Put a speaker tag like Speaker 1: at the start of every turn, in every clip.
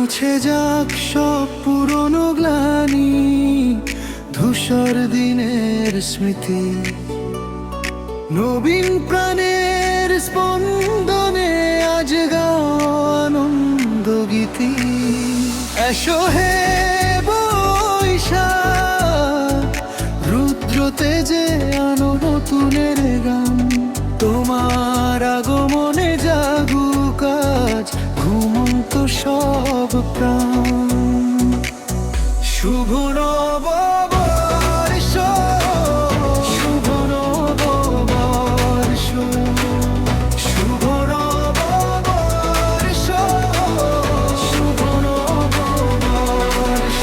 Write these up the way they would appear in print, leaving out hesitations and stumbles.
Speaker 1: মুছে যাক সব পুরনো গ্লানি, ধূসর দিনের স্মৃতি, নবীন প্রাণের স্পন্দনে আজ গাও আনন্দ গীতি। এসো হে বৈশাখ, রুদ্র তেজে আনো নতুনের গান, তোমার আগমনে জাগুক আজ ঘুমন্ত সব প্রাণ। শুভ নববর্ষ, শুভ নববর্ষ, শুভ নববর্ষ, শুভ নববর্ষ।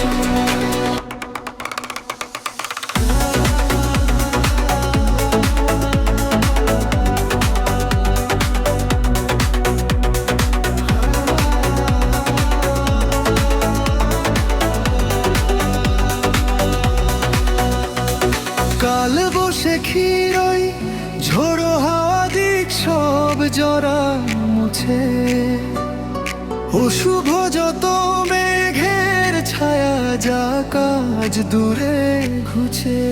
Speaker 1: কাল বসে ক্ষীরই ঝোড়ো হাওয়া দিক সব জরা মুছে, অশুভ যত মেঘের ছায়া যা কাজ দূরে ঘুছে।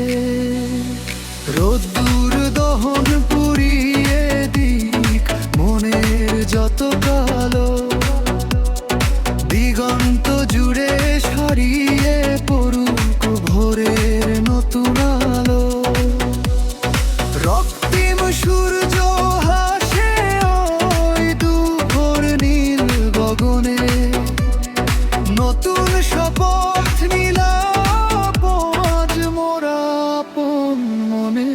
Speaker 1: রোদ্দুর দহন পুড়িয়ে দিক মনের যত কালো, দিগন্ত জুড়ে ছড়িয়ে পড়ুক ভোরের নতুন আলো। রক্তিম সূর্য হাসে ওই দুপুর নীল গগনে, নতুন শপথ নিলাম আজ মোরা আপন মনে।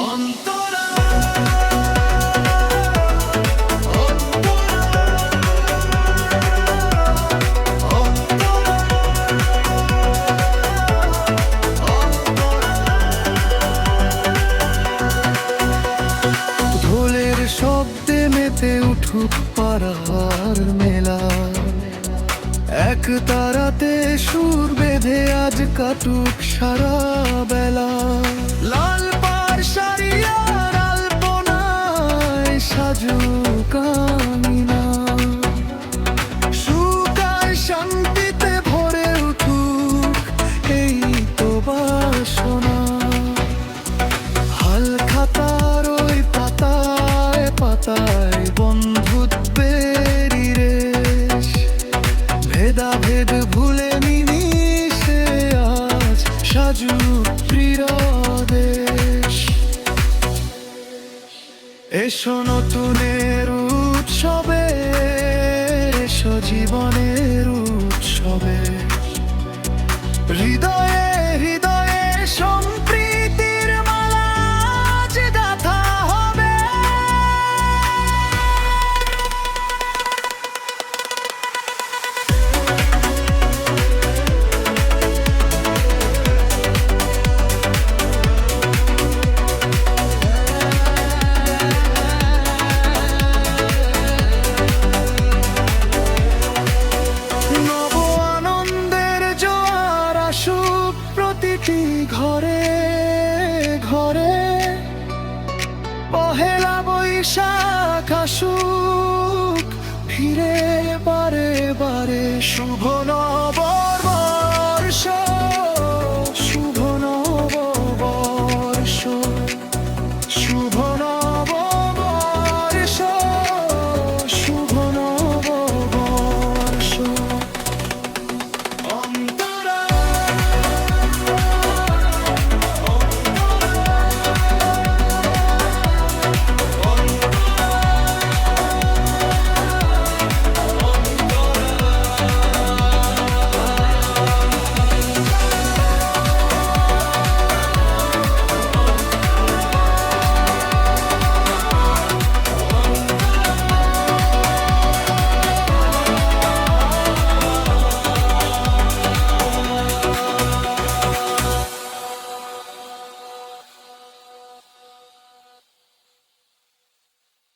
Speaker 1: অন্তরা ঢোলের শব্দে মেতে উঠুক পাড়ার মেলা, এক তারাতে সুর বেঁধে আজ কাটুক সারা বেলা। লাল পাড় সারিয়া আলপনায় সাজুক আঙিনা, সুখ আর শান্তিতে ভরে উঠুক এই তো বাসনা। হাল খাতার ওই পাতায় পাতায় বন্ধুত্বের রেশ, ভেদাভেদ ভুলে মিশে আজ সাজুক প্রিয় দেশ। এসো নতুনের উৎসবে, এসো জীবনের উৎসবে, হৃদয়ে হৃদয়ে সম্প্রীতির মালা আজ গাঁথা হবে। নব আনন্দের জোয়ার আসুক প্রতিটি ঘরে ঘরে, পহেলা বৈশাখ আসুক ফিরে বারে বারে। শুভ নব